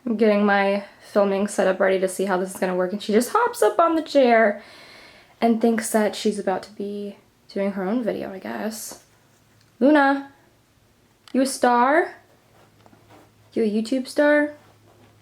I'm getting my filming set up ready to see how this is gonna work, and she just hops up on the chair and thinks that she's about to be doing her own video, I guess. Luna, you a star? You a YouTube star?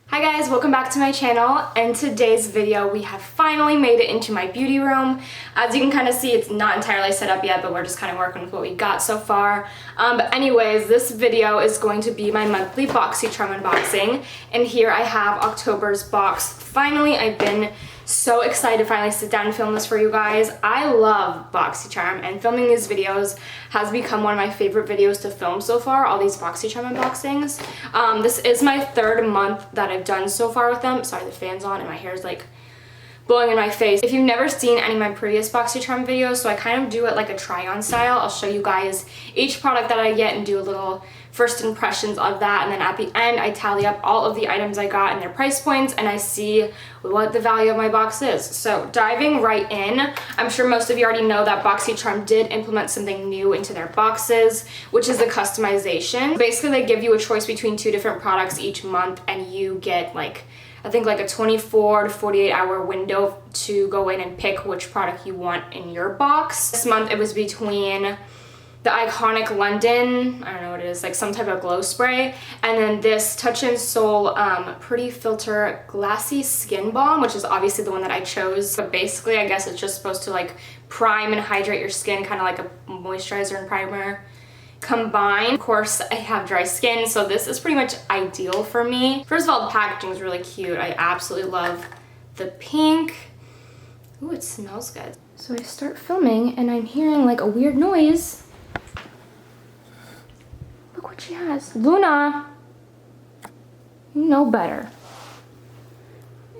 Hi guys, welcome back to my channel. In today's video, we have finally made it into my beauty room. As you can kind of see, it's not entirely set up yet, but we're just kind of working with what we got so far. But anyways, this video is going to be my monthly Boxycharm unboxing. And here I have October's box. Finally, I've been so excited to finally sit down and film this for you guys. I love Boxycharm, and filming these videos has become one of my favorite videos to film so far, all these Boxycharm unboxings. This is my third month that I've done so far with them. Sorry, the fan's on and my hair's like blowing in my face. If you've never seen any of my previous Boxycharm videos, so I kind of do it like a try-on style. I'll show you guys each product that I get and do a little first impressions of that, and then at the end I tally up all of the items I got and their price points, and I see what the value of my box is. So diving right in, I'm sure most of you already know that Boxycharm did implement something new into their boxes, which is the customization. Basically, they give you a choice between two different products each month, and you get like, I think like a 24 to 48 hour window to go in and pick which product you want in your box. This month it was between the iconic London, I don't know what it is, like some type of glow spray, and then this Touch in Soul Pretty Filter Glassy Skin Balm, which is obviously the one that I chose. But basically, I guess it's just supposed to like prime and hydrate your skin, kind of like a moisturizer and primer combined. Of course, I have dry skin, so this is pretty much ideal for me. First of all, the packaging is really cute. I absolutely love the pink. Ooh, it smells good. So I start filming and I'm hearing like a weird noise. Look what she has. Luna! You know better.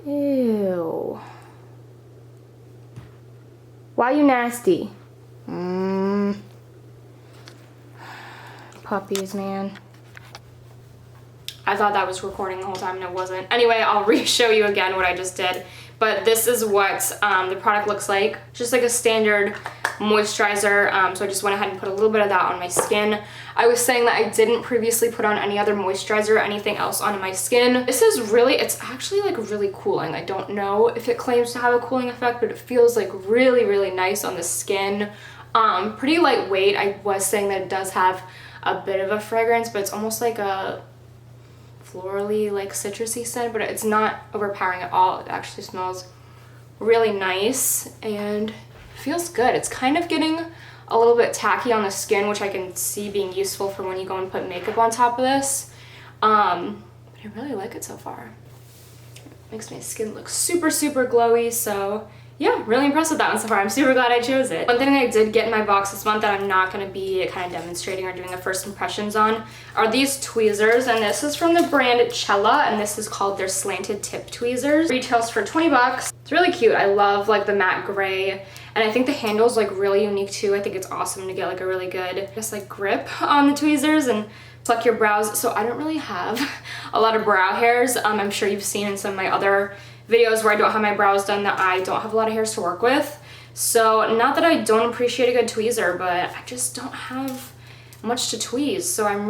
Ew. Why you nasty? Puppies, man. I thought that was recording the whole time and it wasn't. Anyway, I'll re-show you again what I just did. But this is what the product looks like. Just like a standard moisturizer. So I just went ahead and put a little bit of that on my skin. I was saying that I didn't previously put on any other moisturizer or anything else on my skin. This is really, it's actually like really cooling. I don't know if it claims to have a cooling effect, but it feels like really, really nice on the skin. Pretty lightweight. I was saying that it does have a bit of a fragrance, but it's almost like a florally, like citrusy scent, but it's not overpowering at all. It actually smells really nice and feels good. It's kind of getting a little bit tacky on the skin, which I can see being useful for when you go and put makeup on top of this. But I really like it so far. It makes my skin look super, super glowy, so yeah, really impressed with that one so far. I'm super glad I chose it. One thing I did get in my box this month that I'm not going to be kind of demonstrating or doing a first impressions on are these tweezers, and this is from the brand Cella, and this is called their slanted tip tweezers. Retails for 20 bucks. It's really cute. I love like the matte gray, and I think the handle's like really unique too. I think it's awesome to get like a really good, just like grip on the tweezers and pluck your brows. So I don't really have a lot of brow hairs. I'm sure you've seen in some of my other videos where I don't have my brows done that I don't have a lot of hairs to work with. So not that I don't appreciate a good tweezer, but I just don't have much to tweeze. So I'm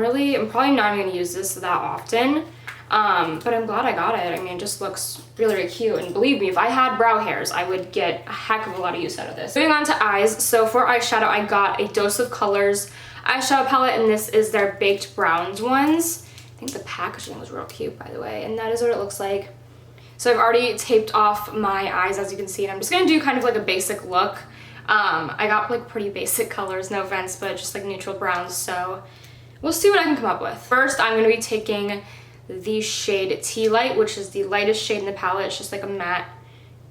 probably not even gonna use this that often. But I'm glad I got it. I mean, it just looks really, really cute. And believe me, if I had brow hairs, I would get a heck of a lot of use out of this. Moving on to eyes. So for eyeshadow, I got a Dose of Colors eyeshadow palette, and this is their Baked Browns ones. I think the packaging was real cute, by the way. And that is what it looks like. So I've already taped off my eyes, as you can see, and I'm just gonna do kind of like a basic look. I got like pretty basic colors, no offense, but just like neutral browns, so we'll see what I can come up with. First, I'm gonna be taking the shade Tea Light, which is the lightest shade in the palette. It's just like a matte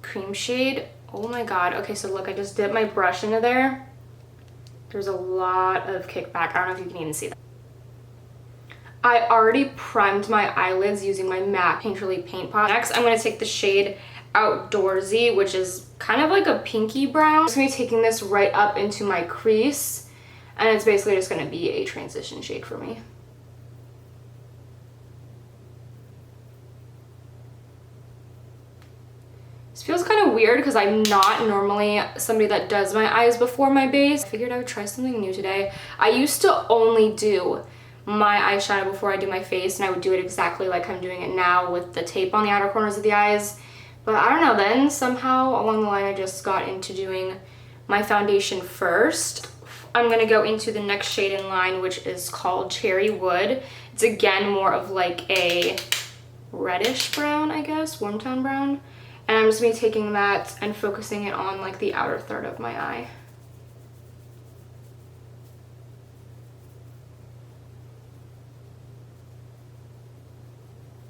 cream shade. Oh my god. Okay, so look, I just dipped my brush into there. There's a lot of kickback. I don't know if you can even see that. I already primed my eyelids using my MAC Painterly Paint Pot. Next, I'm going to take the shade Outdoorsy, which is kind of like a pinky brown. I'm just going to be taking this right up into my crease, and it's basically just going to be a transition shade for me. This feels kind of weird because I'm not normally somebody that does my eyes before my base. I figured I would try something new today. I used to only do my eyeshadow before I do my face, and I would do it exactly like I'm doing it now with the tape on the outer corners of the eyes. But I don't know, then somehow along the line I just got into doing my foundation first. I'm going to go into the next shade in line, which is called Cherry Wood. It's again more of like a reddish brown, I guess, warm tone brown. And I'm just going to be taking that and focusing it on like the outer third of my eye.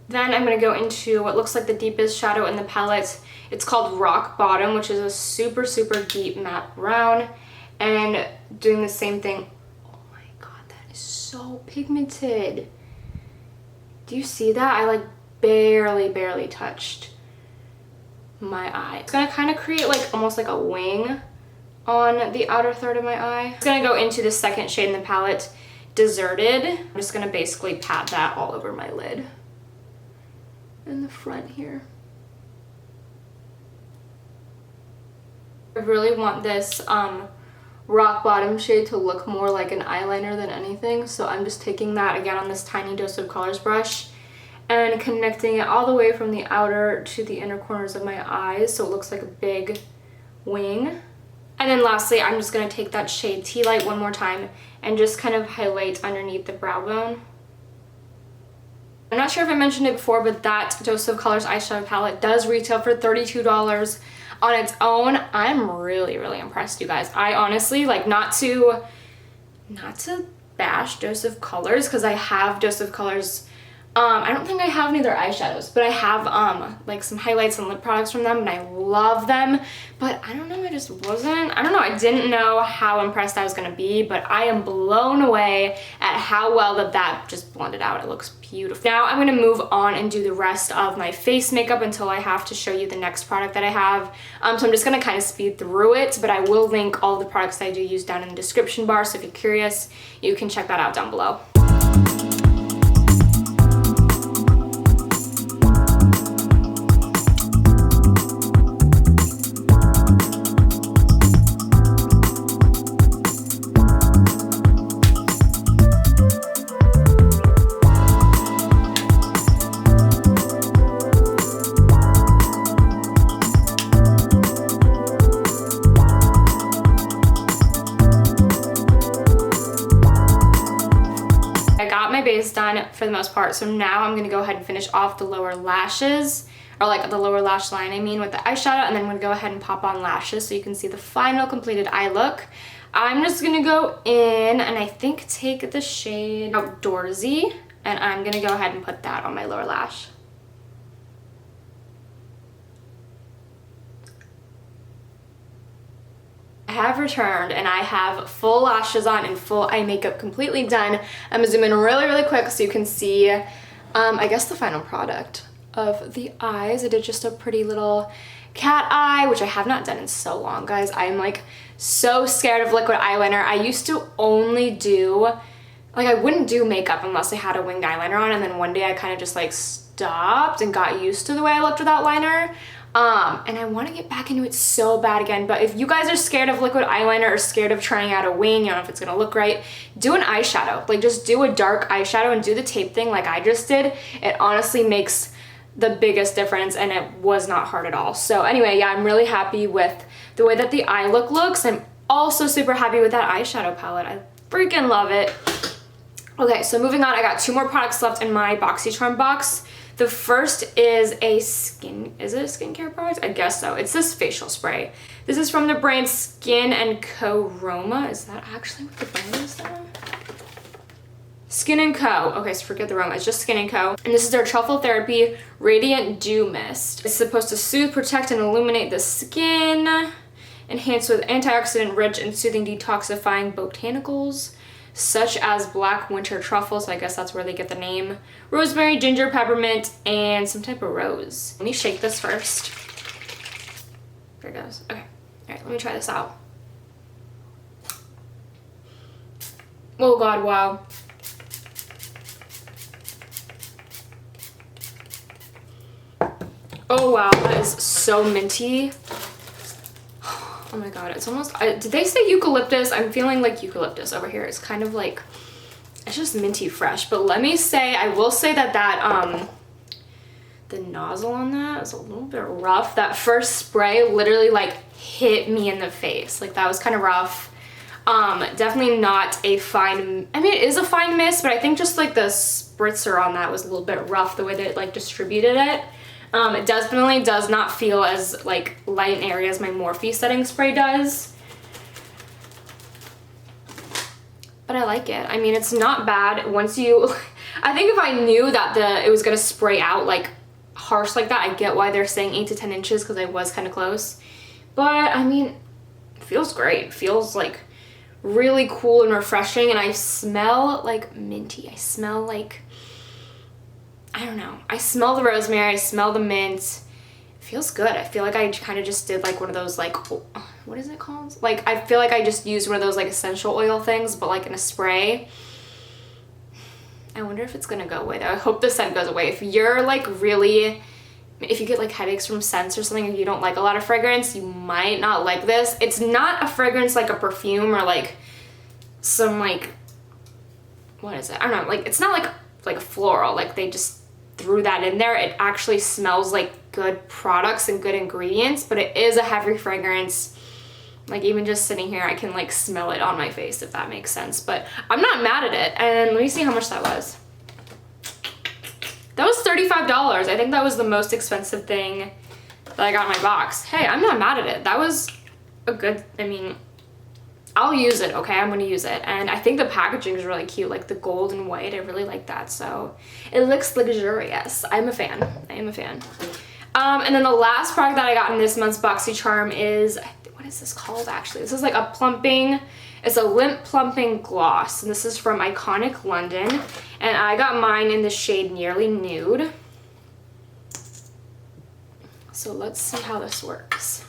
Then I'm going to go into what looks like the deepest shadow in the palette. It's called Rock Bottom, which is a super, super deep matte brown. And doing the same thing. Oh my god, that is so pigmented. Do you see that? I like barely touched my eye. It's going to kind of create like almost like a wing on the outer third of my eye. It's going to go into the second shade in the palette, Deserted. I'm just going to basically pat that all over my lid. In the front here. I really want this Rock Bottom shade to look more like an eyeliner than anything, so I'm just taking that again on this tiny Dose of Colors brush and connecting it all the way from the outer to the inner corners of my eyes so it looks like a big wing. And then lastly, I'm just going to take that shade Tea Light one more time and just kind of highlight underneath the brow bone. I'm not sure if I mentioned it before, but that Dose of Colors eyeshadow palette does retail for $32 on its own. I'm really impressed, you guys. I honestly, like, not to bash Dose of Colors, because I have Dose of Colors. I don't think I have any of their eyeshadows, but I have like some highlights and lip products from them, and I love them. But I don't know, I just wasn't, I don't know, I didn't know how impressed I was gonna be, but I am blown away at how well that just blended out. It looks beautiful. Now I'm gonna move on and do the rest of my face makeup until I have to show you the next product that I have. So I'm just gonna kind of speed through it, but I will link all the products I do use down in the description bar, so if you're curious, you can check that out down below. Base done for the most part, so now I'm going to go ahead and finish off the lower lashes, or like the lower lash line I mean, with the eyeshadow, and then I'm going to go ahead and pop on lashes so you can see the final completed eye look. I'm just going to go in and I think take the shade Outdoorsy, and I'm going to go ahead and put that on my lower lash. I have returned and I have full lashes on and full eye makeup completely done. I'm gonna zoom in really quick so you can see, I guess, the final product of the eyes. I did just a pretty little cat eye, which I have not done in so long, guys. I'm like so scared of liquid eyeliner. I used to only do, like, I wouldn't do makeup unless I had a winged eyeliner on, and then one day I kind of just like stopped and got used to the way I looked without liner. And I want to get back into it so bad again, but if you guys are scared of liquid eyeliner or scared of trying out a wing, you don't know if it's gonna look right, do an eyeshadow. Like, just do a dark eyeshadow and do the tape thing like I just did. It honestly makes the biggest difference, and it was not hard at all. So anyway, yeah, I'm really happy with the way that the eye look looks. I'm also super happy with that eyeshadow palette. I freaking love it. Okay, so moving on, I got 2 more products left in my Boxycharm box. The first is a is it a skincare product? I guess so. It's this facial spray. This is from the brand Skin & Co. Roma. Is that actually what the brand is then? Skin & Co. Okay, so forget the Roma. It's just Skin & Co. And this is their Truffle Therapy Radiant Dew Mist. It's supposed to soothe, protect, and illuminate the skin. Enhanced with antioxidant-rich and soothing detoxifying botanicals, such as black winter truffle, so I guess that's where they get the name, rosemary, ginger, peppermint, and some type of rose. Let me shake this first. There it goes. Okay. All right, let me try this out. Oh god, wow. Oh wow, that is so minty. Oh my god, it's almost, did they say eucalyptus? I'm feeling like eucalyptus over here. It's kind of like It's just minty fresh. But let me say, I will say that the nozzle on that is a little bit rough. That first spray literally like hit me in the face. Like that was kind of rough. Definitely not a fine, I mean it is a fine mist, but I think just like the spritzer on that was a little bit rough, the way that it like distributed it. It definitely does not feel as like light and airy as my Morphe setting spray does. But I like it. I mean, it's not bad once you, I think if I knew that it was gonna spray out like harsh like that, I get why they're saying 8 to 10 inches because I was kind of close. But I mean, it feels great. It feels like really cool and refreshing, and I smell like minty. I smell like, I don't know. I smell the rosemary, I smell the mint. It feels good. I feel like I kind of just did like one of those like, what is it called? Like, I feel like I just used one of those like essential oil things, but like in a spray. I wonder if it's gonna go away though. I hope the scent goes away. If you're like really, if you get like headaches from scents or something, and you don't like a lot of fragrance, you might not like this. It's not a fragrance like a perfume or like some like, what is it? I don't know. Like, it's not like a floral. Like they just threw that in there. It actually smells like good products and good ingredients, but it is a heavy fragrance. Like even just sitting here, I can like smell it on my face, if that makes sense. But I'm not mad at it. And let me see how much that was. That was $35. I think that was the most expensive thing that I got in my box. Hey, I'm not mad at it. That was a good, I mean, I'll use it, okay? I'm gonna use it. And I think the packaging is really cute, like the gold and white. I really like that. So it looks luxurious. I'm a fan. I am a fan. And then the last product that I got in this month's Boxycharm is, what is this called actually? This is like a plumping, it's a lip plumping gloss. And this is from Iconic London. And I got mine in the shade Nearly Nude. So let's see how this works.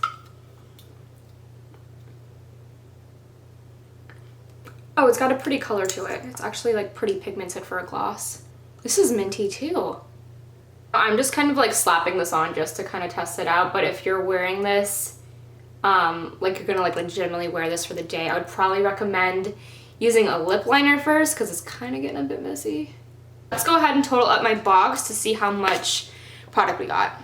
Oh, it's got a pretty color to it. It's actually like pretty pigmented for a gloss. This is minty too. I'm just kind of like slapping this on just to kind of test it out. But if you're wearing this, like you're gonna like legitimately wear this for the day, I would probably recommend using a lip liner first because it's kind of getting a bit messy. Let's go ahead and total up my box to see how much product we got.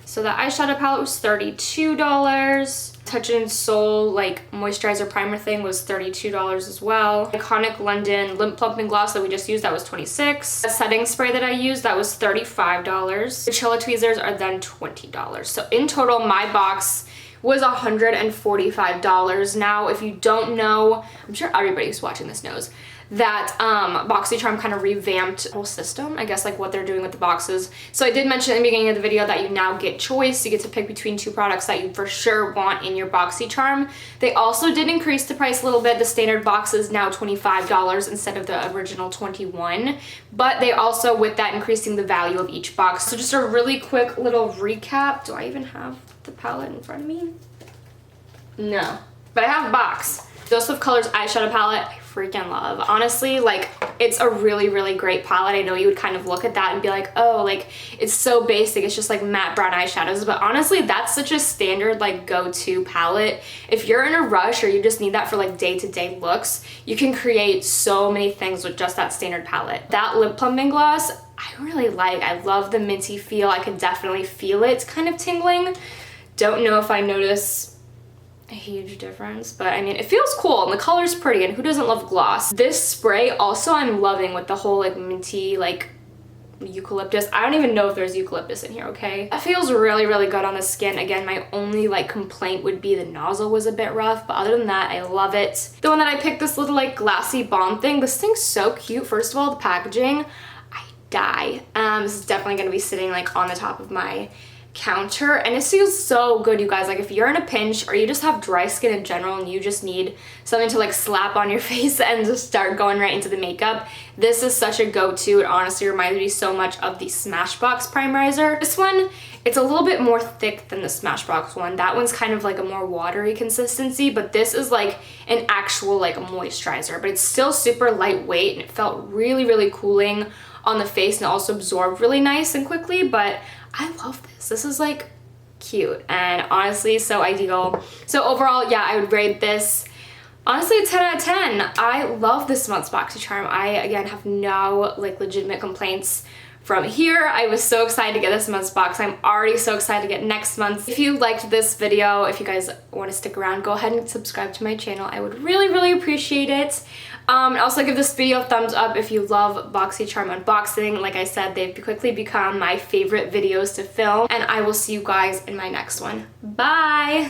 So the eyeshadow palette was $32. Touch in Soul like moisturizer primer thing was $32 as well. Iconic London lip plumping gloss that we just used, that was $26. The setting spray that I used, that was $35. The Chilla tweezers are then $20. So in total, my box was $145. Now, if you don't know, I'm sure everybody who's watching this knows that Boxycharm kind of revamped the whole system, I guess, like what they're doing with the boxes. So I did mention in the beginning of the video that you now get choice. You get to pick between two products that you for sure want in your Boxycharm. They also did increase the price a little bit. The standard box is now $25 instead of the original $21. But they also, with that, increasing the value of each box. So just a really quick little recap. Do I even have the palette in front of me? No. But I have a box. Joseph Colors eyeshadow palette, I freaking love. Honestly, like, it's a really, really great palette. I know you would kind of look at that and be like, oh, like, it's so basic. It's just like matte brown eyeshadows. But honestly, that's such a standard, like, go-to palette. If you're in a rush or you just need that for, like, day-to-day looks, you can create so many things with just that standard palette. That lip plumping gloss, I really like. I love the minty feel. I can definitely feel it. It's kind of tingling. Don't know if I notice a huge difference, but I mean, it feels cool and the color's pretty, and who doesn't love gloss? This spray also I'm loving with the whole like minty like eucalyptus. I don't even know if there's eucalyptus in here, okay? That feels really, really good on the skin. Again, my only like complaint would be the nozzle was a bit rough, but other than that, I love it. The one that I picked, this little like glassy balm thing, this thing's so cute. First of all, the packaging, I die. This is definitely gonna be sitting like on the top of my counter, and it feels so good, you guys. Like, if you're in a pinch or you just have dry skin in general and you just need something to like slap on your face and just start going right into the makeup, this is such a go-to. It honestly reminds me so much of the Smashbox primerizer. This one, it's a little bit more thick than the Smashbox one. That one's kind of like a more watery consistency, but this is like an actual like moisturizer, but it's still super lightweight, and it felt really, really cooling on the face and also absorbed really nice and quickly. But I love this. This is like cute and honestly so ideal. So overall, yeah, I would rate this Honestly, a 10 out of 10. I love this month's Boxycharm. I, again, have no, like, legitimate complaints from here. I was so excited to get this month's box. I'm already so excited to get next month's. If you liked this video, if you guys want to stick around, go ahead and subscribe to my channel. I would really appreciate it. And also give this video a thumbs up if you love Boxycharm unboxing. Like I said, they've quickly become my favorite videos to film, and I will see you guys in my next one. Bye!